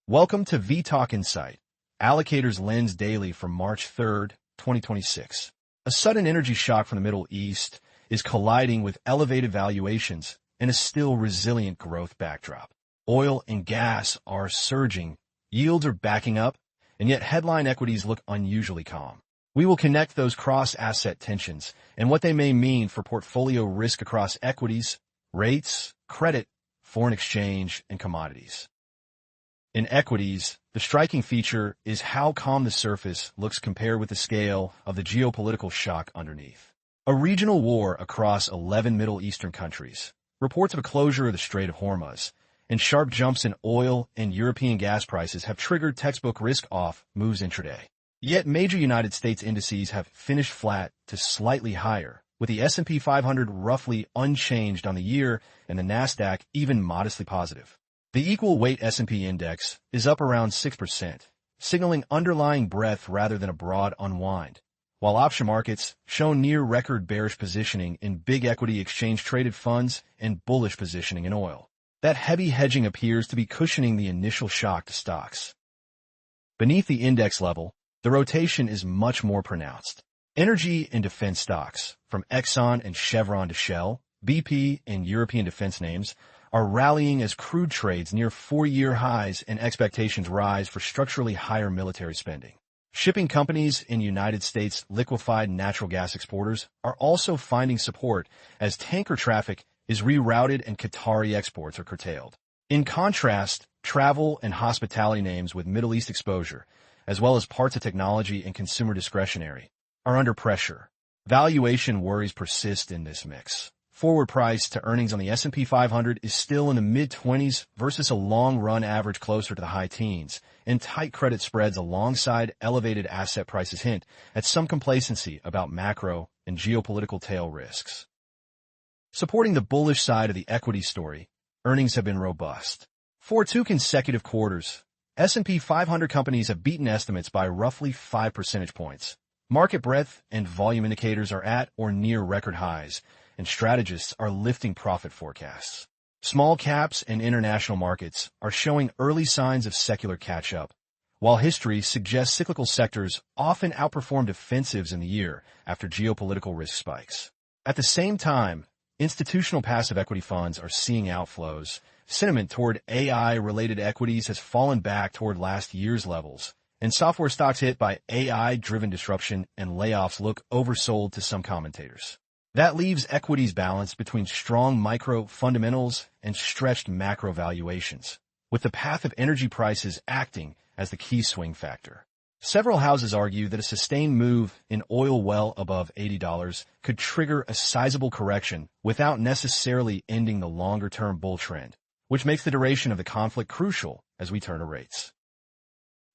Welcome to vTalkInsight, Allocator's Lens Daily for March 3rd, 2026. A sudden energy shock from the Middle East is colliding with elevated valuations and a still resilient growth backdrop. Oil and gas are surging, yields are backing up, and yet headline equities look unusually calm. We will connect those cross-asset tensions and what they may mean for portfolio risk across equities, rates, credit, foreign exchange, and commodities. In equities, the striking feature is how calm the surface looks compared with the scale of the geopolitical shock underneath. A regional war across 11 Middle Eastern countries, reports of a closure of the Strait of Hormuz, and sharp jumps in oil and European gas prices have triggered textbook risk-off moves intraday. Yet major United States indices have finished flat to slightly higher, with the S&P 500 roughly unchanged on the year and the Nasdaq even modestly positive. The equal weight S&P index is up around 6%, signaling underlying breadth rather than a broad unwind, while option markets show near record bearish positioning in big equity exchange-traded funds and bullish positioning in oil. That heavy hedging appears to be cushioning the initial shock to stocks. Beneath the index level, the rotation is much more pronounced. Energy and defense stocks, from Exxon and Chevron to Shell, BP and European defense names, are rallying as crude trades near four-year highs and expectations rise for structurally higher military spending. Shipping companies and United States liquefied natural gas exporters are also finding support as tanker traffic is rerouted and Qatari exports are curtailed. In contrast, travel and hospitality names with Middle East exposure, as well as parts of technology and consumer discretionary, are under pressure. Valuation worries persist in this mix. Forward price to earnings on the S&P 500 is still in the mid-20s versus a long-run average closer to the high teens, and tight credit spreads alongside elevated asset prices hint at some complacency about macro and geopolitical tail risks. Supporting the bullish side of the equity story, earnings have been robust. For two consecutive quarters, S&P 500 companies have beaten estimates by roughly 5 percentage points. Market breadth and volume indicators are at or near record highs, and strategists are lifting profit forecasts. Small caps and international markets are showing early signs of secular catch-up, while history suggests cyclical sectors often outperform defensives in the year after geopolitical risk spikes. At the same time, institutional passive equity funds are seeing outflows. Sentiment toward AI-related equities has fallen back toward last year's levels, and software stocks hit by AI-driven disruption and layoffs look oversold to some commentators. That leaves equities balanced between strong micro fundamentals and stretched macro valuations, with the path of energy prices acting as the key swing factor. Several houses argue that a sustained move in oil well above $80 could trigger a sizable correction without necessarily ending the longer-term bull trend, which makes the duration of the conflict crucial as we turn to rates.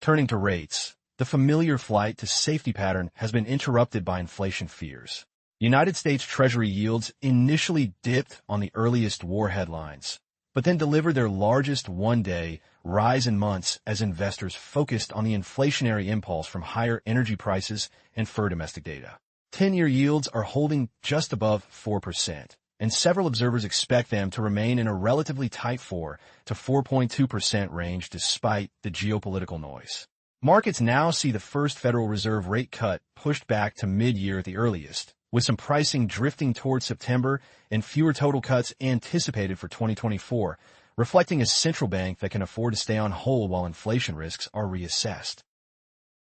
Turning to rates, the familiar flight to safety pattern has been interrupted by inflation fears. United States Treasury yields initially dipped on the earliest war headlines, but then delivered their largest one-day rise in months as investors focused on the inflationary impulse from higher energy prices and further domestic data. 10-year yields are holding just above 4%, and several observers expect them to remain in a relatively tight 4 to 4.2% range despite the geopolitical noise. Markets now see the first Federal Reserve rate cut pushed back to mid-year at the earliest, with some pricing drifting towards September and fewer total cuts anticipated for 2024, reflecting a central bank that can afford to stay on hold while inflation risks are reassessed.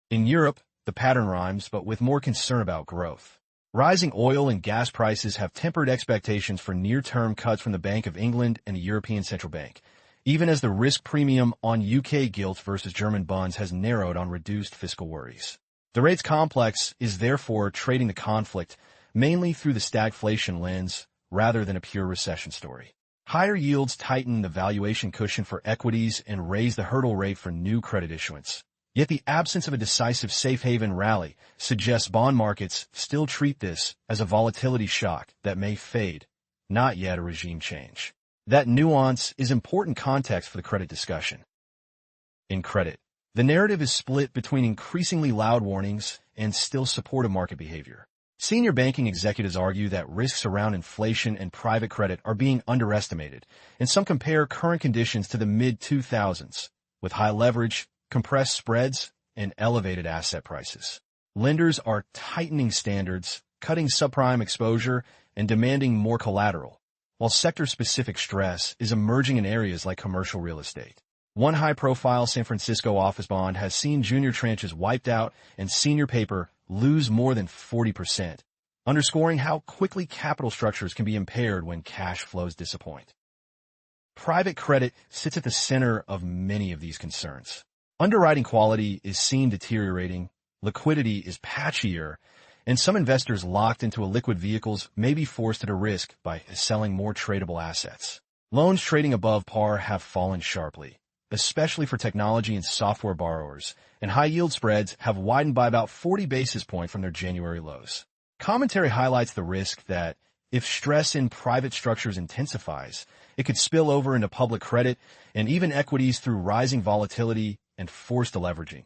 In Europe, the pattern rhymes, but with more concern about growth. Rising oil and gas prices have tempered expectations for near-term cuts from the Bank of England and the European Central Bank, even as the risk premium on UK gilts versus German bonds has narrowed on reduced fiscal worries. The rates complex is therefore trading the conflict mainly through the stagflation lens rather than a pure recession story. Higher yields tighten the valuation cushion for equities and raise the hurdle rate for new credit issuance. Yet the absence of a decisive safe haven rally suggests bond markets still treat this as a volatility shock that may fade, not yet a regime change. That nuance is important context for the credit discussion. In credit, the narrative is split between increasingly loud warnings and still supportive market behavior. Senior banking executives argue that risks around inflation and private credit are being underestimated, and some compare current conditions to the mid-2000s, with high leverage, compressed spreads, and elevated asset prices. Lenders are tightening standards, cutting subprime exposure, and demanding more collateral, while sector-specific stress is emerging in areas like commercial real estate. One high-profile San Francisco office bond has seen junior tranches wiped out and senior paper lose more than 40%, underscoring how quickly capital structures can be impaired when cash flows disappoint. Private credit sits at the center of many of these concerns. Underwriting quality is seen deteriorating, liquidity is patchier, and some investors locked into illiquid vehicles may be forced at a risk by selling more tradable assets. Loans trading above par have fallen sharply, especially for technology and software borrowers, and high-yield spreads have widened by about 40 basis points from their January lows. Commentary highlights the risk that, if stress in private structures intensifies, it could spill over into public credit and even equities through rising volatility and forced deleveraging.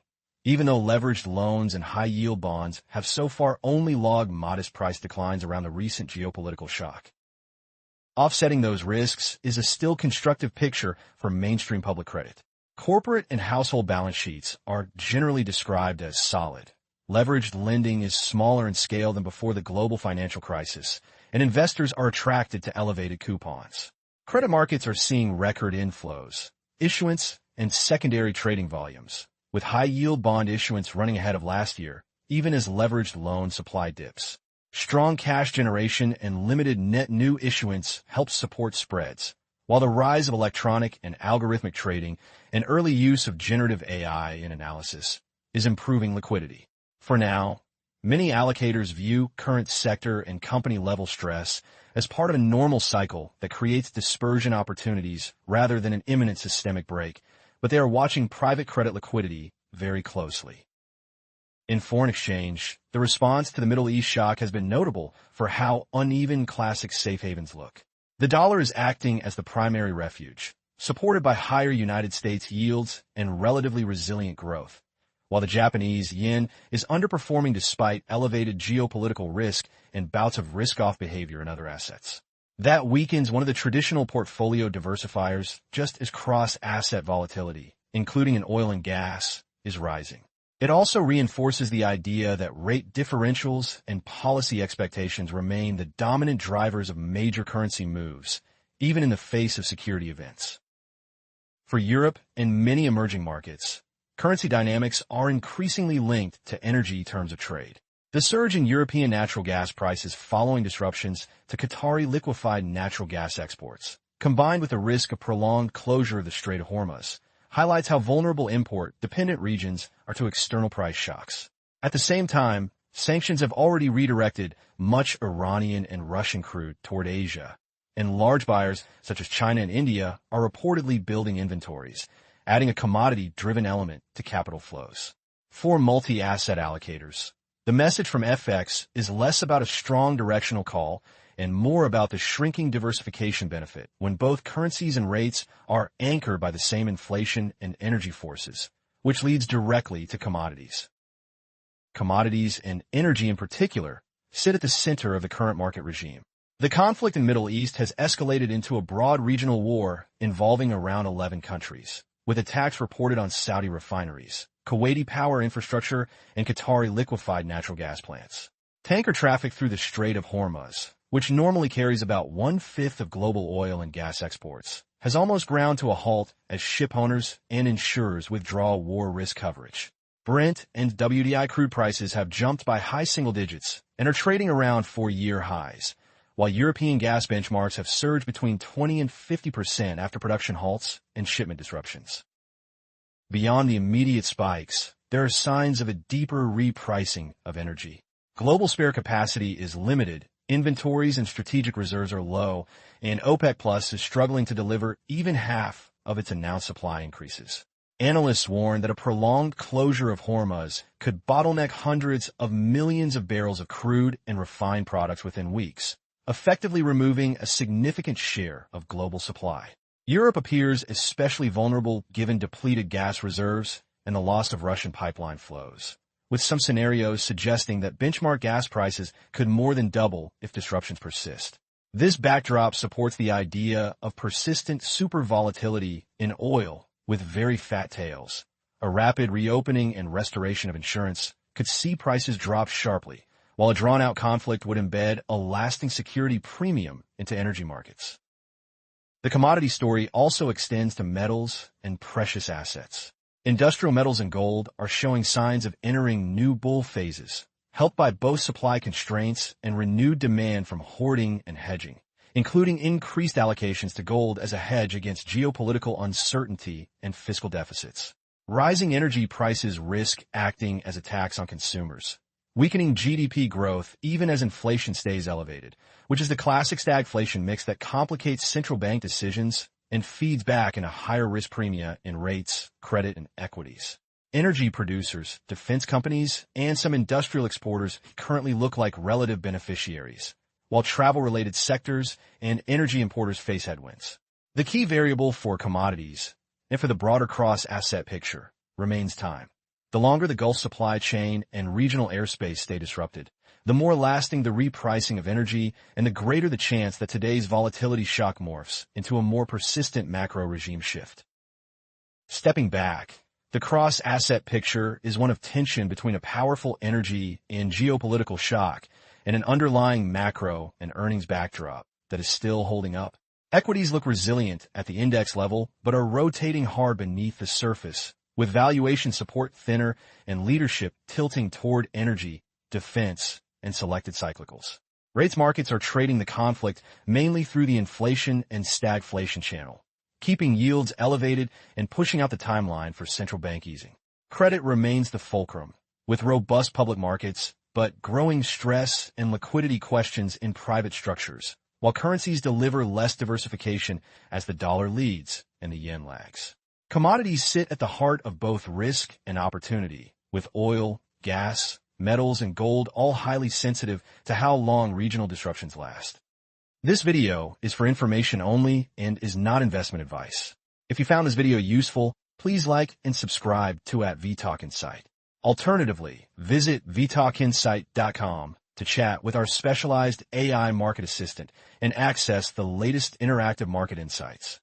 Even though leveraged loans and high-yield bonds have so far only logged modest price declines around the recent geopolitical shock. Offsetting those risks is a still constructive picture for mainstream public credit. Corporate and household balance sheets are generally described as solid. Leveraged lending is smaller in scale than before the global financial crisis, and investors are attracted to elevated coupons. Credit markets are seeing record inflows, issuance, and secondary trading volumes, with high-yield bond issuance running ahead of last year, even as leveraged loan supply dips. Strong cash generation and limited net new issuance helps support spreads, while the rise of electronic and algorithmic trading and early use of generative AI in analysis is improving liquidity. For now, many allocators view current sector and company-level stress as part of a normal cycle that creates dispersion opportunities rather than an imminent systemic break, but they are watching private credit liquidity very closely. In foreign exchange, the response to the Middle East shock has been notable for how uneven classic safe havens look. The dollar is acting as the primary refuge, supported by higher United States yields and relatively resilient growth, while the Japanese yen is underperforming despite elevated geopolitical risk and bouts of risk-off behavior in other assets. That weakens one of the traditional portfolio diversifiers just as cross-asset volatility, including in oil and gas, is rising. It also reinforces the idea that rate differentials and policy expectations remain the dominant drivers of major currency moves, even in the face of security events. For Europe and many emerging markets, currency dynamics are increasingly linked to energy terms of trade. The surge in European natural gas prices following disruptions to Qatari liquefied natural gas exports, combined with the risk of prolonged closure of the Strait of Hormuz, highlights how vulnerable import-dependent regions are to external price shocks. At the same time, sanctions have already redirected much Iranian and Russian crude toward Asia, and large buyers such as China and India are reportedly building inventories, adding a commodity-driven element to capital flows. For multi-asset allocators, the message from FX is less about a strong directional call and more about the shrinking diversification benefit when both currencies and rates are anchored by the same inflation and energy forces, which leads directly to commodities. Commodities, and energy in particular, sit at the center of the current market regime. The conflict in the Middle East has escalated into a broad regional war involving around 11 countries, with attacks reported on Saudi refineries, Kuwaiti power infrastructure, and Qatari liquefied natural gas plants. Tanker traffic through the Strait of Hormuz, which normally carries about 1/5 of global oil and gas exports, has almost ground to a halt as ship owners and insurers withdraw war risk coverage. Brent and WTI crude prices have jumped by high single digits and are trading around 4-year highs, while European gas benchmarks have surged between 20 and 50% after production halts and shipment disruptions. Beyond the immediate spikes, there are signs of a deeper repricing of energy. Global spare capacity is limited, inventories and strategic reserves are low, and OPEC Plus is struggling to deliver even half of its announced supply increases. Analysts warn that a prolonged closure of Hormuz could bottleneck hundreds of millions of barrels of crude and refined products within weeks, effectively removing a significant share of global supply. Europe appears especially vulnerable given depleted gas reserves and the loss of Russian pipeline flows, with some scenarios suggesting that benchmark gas prices could more than double if disruptions persist. This backdrop supports the idea of persistent super volatility in oil with very fat tails. A rapid reopening and restoration of insurance could see prices drop sharply, while a drawn-out conflict would embed a lasting security premium into energy markets. The commodity story also extends to metals and precious assets. Industrial metals and gold are showing signs of entering new bull phases, helped by both supply constraints and renewed demand from hoarding and hedging, including increased allocations to gold as a hedge against geopolitical uncertainty and fiscal deficits. Rising energy prices risk acting as a tax on consumers, weakening GDP growth even as inflation stays elevated, which is the classic stagflation mix that complicates central bank decisions and feeds back into higher risk premia in rates, credit, and equities. Energy producers, defense companies, and some industrial exporters currently look like relative beneficiaries, while travel-related sectors and energy importers face headwinds. The key variable for commodities, and for the broader cross-asset picture, remains time. The longer the Gulf supply chain and regional airspace stay disrupted, the more lasting the repricing of energy and the greater the chance that today's volatility shock morphs into a more persistent macro regime shift. Stepping back, the cross-asset picture is one of tension between a powerful energy and geopolitical shock and an underlying macro and earnings backdrop that is still holding up. Equities look resilient at the index level, but are rotating hard beneath the surface, with valuation support thinner and leadership tilting toward energy, defense, and selected cyclicals. Rates markets are trading the conflict mainly through the inflation and stagflation channel, keeping yields elevated and pushing out the timeline for central bank easing. Credit remains the fulcrum, with robust public markets, but growing stress and liquidity questions in private structures, while currencies deliver less diversification as the dollar leads and the yen lags. Commodities sit at the heart of both risk and opportunity, with oil, gas, metals, and gold all highly sensitive to how long regional disruptions last. This video is for information only and is not investment advice. If you found this video useful, please like and subscribe to @vTalkInsight. Alternatively, visit vTalkInsight.com to chat with our specialized AI market assistant and access the latest interactive market insights.